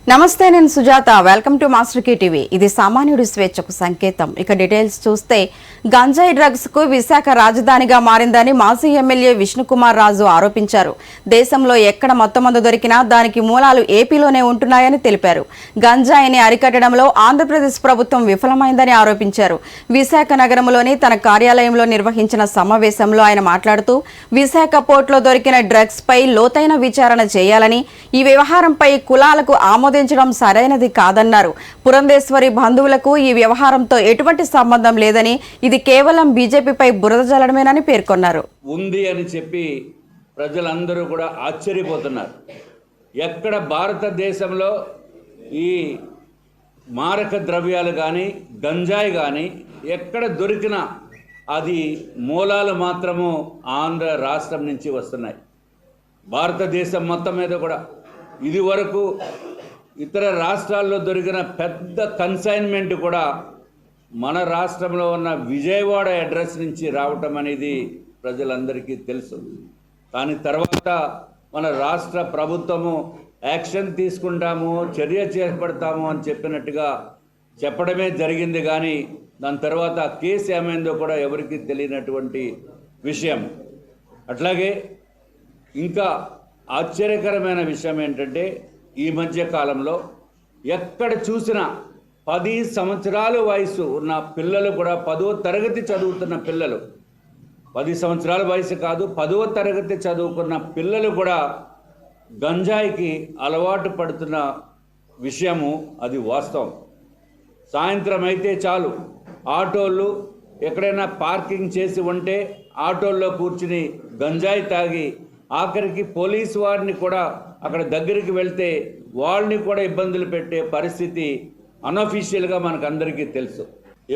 నమస్తే, నేను Sujatha. Welcome to Master Key TV. ఇది సామాన్యుడి స్వేచ్ఛకు సంకేతం. ఇక డీటెయిల్స్ చూస్తే, గంజాయి డ్రగ్స్ కు విశాఖ రాజధానిగా మారిందని మాజీ ఎమ్మెల్యే విష్ణుకుమార్ రాజు ఆరోపించారు. దేశంలో ఎక్కడ మొత్తమందు దొరికినా దానికి మూలాలు ఏపీలోనే ఉంటున్నాయని తెలిపారు. గంజాయిని అరికట్టడంలో ఆంధ్రప్రదేశ్ ప్రభుత్వం విఫలమైందని ఆరోపించారు. విశాఖ నగరంలోని తన కార్యాలయంలో నిర్వహించిన సమావేశంలో ఆయన మాట్లాడుతూ, విశాఖ పోర్టులో దొరికిన డ్రగ్స్ పై లోతైన విచారణ చేయాలని, ఈ వ్యవహారంపై కులాలకు ఆమోదించడం సరైనది కాదన్నారు. పురంధేశ్వరి బంధువులకు ఈ వ్యవహారంతో ఎటువంటి సంబంధం లేదని, ఇది కేవలం బీజేపీపై బురద జల్లడమేనని పేర్కొన్నారు. ఉంది అని చెప్పి ప్రజలందరూ కూడా ఆశ్చర్యపోతున్నారు. ఎక్కడ భారతదేశంలో ఈ మారక ద్రవ్యాలు కానీ గంజాయి కానీ ఎక్కడ దొరికినా అది మూలాలు మాత్రము ఆంధ్ర రాష్ట్రం నుంచి వస్తున్నాయి. భారతదేశం మొత్తం మీద కూడా ఇది వరకు ఇతర రాష్ట్రాల్లో దొరికిన పెద్ద కన్సైన్మెంట్ కూడా మన రాష్ట్రంలో ఉన్న విజయవాడ అడ్రస్ నుంచి రావటం అనేది ప్రజలందరికీ తెలుసు. కానీ తర్వాత మన రాష్ట్ర ప్రభుత్వము యాక్షన్ తీసుకుంటాము, చర్య చేపడతాము అని చెప్పినట్టుగా చెప్పడమే జరిగింది. కానీ దాని తర్వాత కేసు ఏమైందో కూడా ఎవరికీ తెలియనటువంటి విషయం. అట్లాగే ఇంకా ఆశ్చర్యకరమైన విషయం ఏంటంటే, ఈ మధ్య కాలంలో ఎక్కడ చూసినా 10 సంవత్సరాల వయసు ఉన్న పిల్లలు కూడా 10వ తరగతి చదువుతున్న పిల్లలు, 10 సంవత్సరాల వయసు కాదు 10వ తరగతి చదువుకున్న పిల్లలు కూడా గంజాయికి అలవాటు పడుతున్న విషయము అది వాస్తవం. సాయంత్రం అయితే చాలు ఆటోళ్ళు ఎక్కడైనా పార్కింగ్ చేసి ఉంటే ఆటోల్లో కూర్చుని గంజాయి తాగి ఆఖరికి పోలీసు వారిని కూడా అక్కడ దగ్గరికి వెళ్తే వాళ్ళని కూడా ఇబ్బందులు పెట్టే పరిస్థితి అన్అఫీషియల్గా మనకు అందరికీ తెలుసు.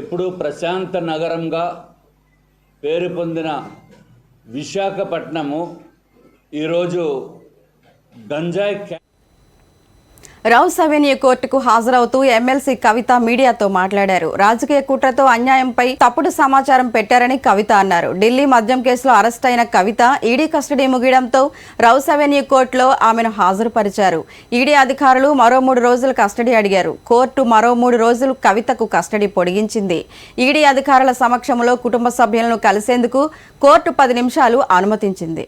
ఎప్పుడూ ప్రశాంత నగరంగా పేరు పొందిన విశాఖపట్నము ఈరోజు గంజాయి రౌస్ అవెన్యూ కోర్టుకు హాజరవుతూ ఎమ్మెల్సీ కవిత మీడియాతో మాట్లాడారు. రాజకీయ కుట్రతో అన్యాయంపై తప్పుడు సమాచారం పెట్టారని కవిత అన్నారు. ఢిల్లీ మద్యం కేసులో అరెస్ట్ అయిన కవిత ఈడీ కస్టడీ ముగియడంతో రౌస్ అవెన్యూ కోర్టులో ఆమెను హాజరుపరిచారు. ఈడీ అధికారులు మరో 3 రోజులు కస్టడీ అడిగారు. కోర్టు మరో 3 రోజులు కవితకు కస్టడీ పొడిగించింది. ఈడీ అధికారుల సమక్షంలో కుటుంబ సభ్యులను కలిసేందుకు కోర్టు 10 నిమిషాలు అనుమతించింది.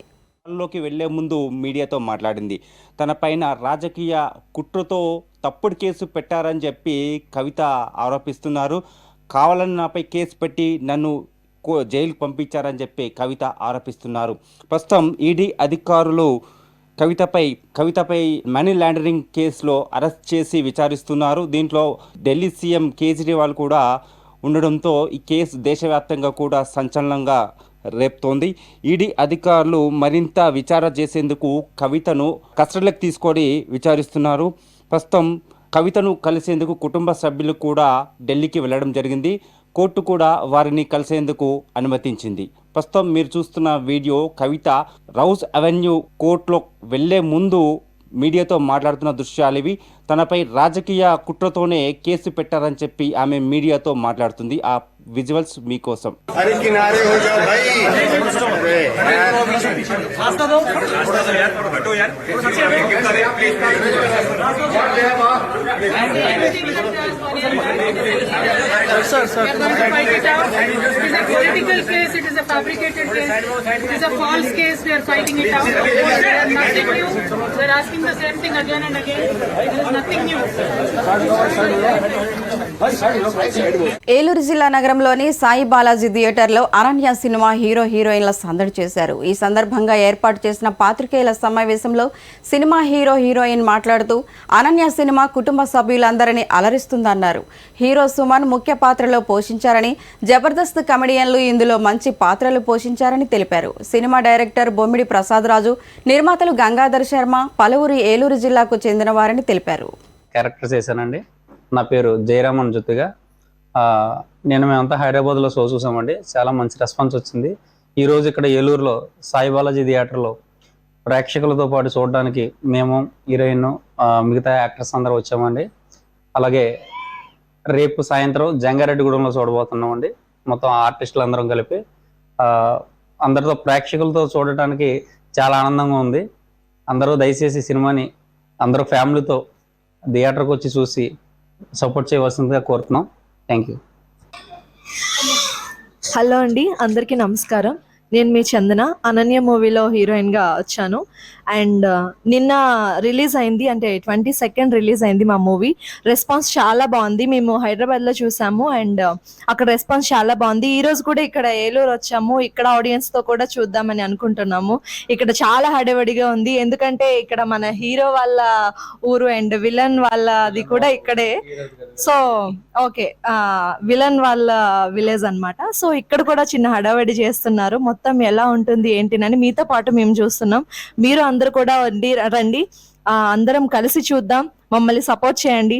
లోకి వెళ్లే ముందు మీడియాతో మాట్లాడింది. తన పైన రాజకీయ కుట్రతో తప్పుడు కేసు పెట్టారని చెప్పి కవిత ఆరోపిస్తున్నారు. కావాలని నాపై కేసు పెట్టి నన్ను జైలుకు పంపించారని చెప్పి కవిత ఆరోపిస్తున్నారు. ప్రస్తుతం ఈడీ అధికారులు కవితపై మనీ లాండరింగ్ కేసులో అరెస్ట్ చేసి విచారిస్తున్నారు. దీంట్లో ఢిల్లీ సీఎం కేజ్రీవాల్ కూడా ఉండడంతో ఈ కేసు దేశవ్యాప్తంగా కూడా సంచలనంగా రేపుతోంది. ఈడీ అధికారులు మరింత విచారణ చేసేందుకు కవితను కస్టడీలోకి తీసుకొని విచారిస్తున్నారు. ప్రస్తుతం కవితను కలిసేందుకు కుటుంబ సభ్యులు కూడా ఢిల్లీకి వెళ్ళడం జరిగింది. కోర్టు కూడా వారిని కలిసేందుకు అనుమతించింది. ప్రస్తుతం మీరు చూస్తున్న వీడియో కవిత రౌస్ అవెన్యూ కోర్టులో వెళ్లే ముందు మీడియాతో మాట్లాడుతున్న దృశ్యాలు ఇవి. తనపై రాజకీయ కుట్రతోనే కేసు పెట్టారని చెప్పి ఆమె మీడియాతో మాట్లాడుతుంది. ఆ విజువల్స్ మీకోసం. ఏలూరు జిల్లా నగరంలోని సాయి బాలాజీ థియేటర్లో అనన్య సినిమా హీరో హీరోయిన్ల సందడి చేశారు. ఈ సందర్భంగా ఏర్పాటు చేసిన పాత్రికేయుల సమావేశంలో సినిమా హీరో హీరోయిన్ మాట్లాడుతూ, అనన్య సినిమా కుటుంబ సభ్యులందరినీ అలరిస్తుందన్నారు. హీరో సుమన్ ముఖ్య పాత్రలో పోషించారని, జబర్దస్త్ కమెడియన్లు ఇందులో మంచి పాత్రలు పోషించారని తెలిపారు. సినిమా డైరెక్టర్ బొమ్మిడి ప్రసాద్ రాజు, నిర్మాతలు గంగాధర్ శర్మ పలువురు ఏలూరు జిల్లాకు చెందిన వారని తెలిపారు. క్యారెక్టర్స్ చేశానండి. నా పేరు జయరామన్ జొత్తుగా. మేమంతా హైదరాబాద్లో షో చూసామండి. చాలా మంచి రెస్పాన్స్ వచ్చింది. ఈరోజు ఇక్కడ ఏలూరులో సాయి బాలాజీ థియేటర్లో ప్రేక్షకులతో పాటు చూడడానికి మేము హీరోయిన్ మిగతా యాక్టర్స్ అందరూ వచ్చామండి. అలాగే రేపు సాయంత్రం జంగారెడ్డిగూడెంలో చూడబోతున్నామండి. మొత్తం ఆర్టిస్టులు అందరం కలిపి అందరితో ప్రేక్షకులతో చూడటానికి చాలా ఆనందంగా ఉంది. అందరూ దయచేసి సినిమాని అందరూ ఫ్యామిలీతో థియేటర్కి వచ్చి చూసి సపోర్ట్ చేయవలసిందిగా కోరుతున్నాం. Thank you. హలో అండి, అందరికీ నమస్కారం. నేను మీ చందన, అనన్య మూవీలో హీరోయిన్గా వచ్చాను. అండ్ నిన్న రిలీజ్ అయింది, అంటే 22nd రిలీజ్ అయింది మా మూవీ. రెస్పాన్స్ చాలా బాగుంది. మేము హైదరాబాద్లో చూసాము అండ్ అక్కడ రెస్పాన్స్ చాలా బాగుంది. ఈరోజు కూడా ఇక్కడ ఏలూరు వచ్చాము. ఇక్కడ ఆడియన్స్తో కూడా చూద్దామని అనుకుంటున్నాము. ఇక్కడ చాలా హడావిడిగా ఉంది, ఎందుకంటే ఇక్కడ మన హీరో వాళ్ళ ఊరు అండ్ విలన్ వాళ్ళది కూడా ఇక్కడే. సో ఓకే, విలన్ వాళ్ళ విలేజ్ అన్నమాట. సో ఇక్కడ కూడా చిన్న హడావిడి చేస్తున్నారు. మొత్తం ఎలా ఉంటుంది ఏంటినని మీతో పాటు మేము చూస్తున్నాం. మీరు అందరు కూడా రండి, అందరం కలిసి చూద్దాం. మమ్మల్ని సపోర్ట్ చేయండి.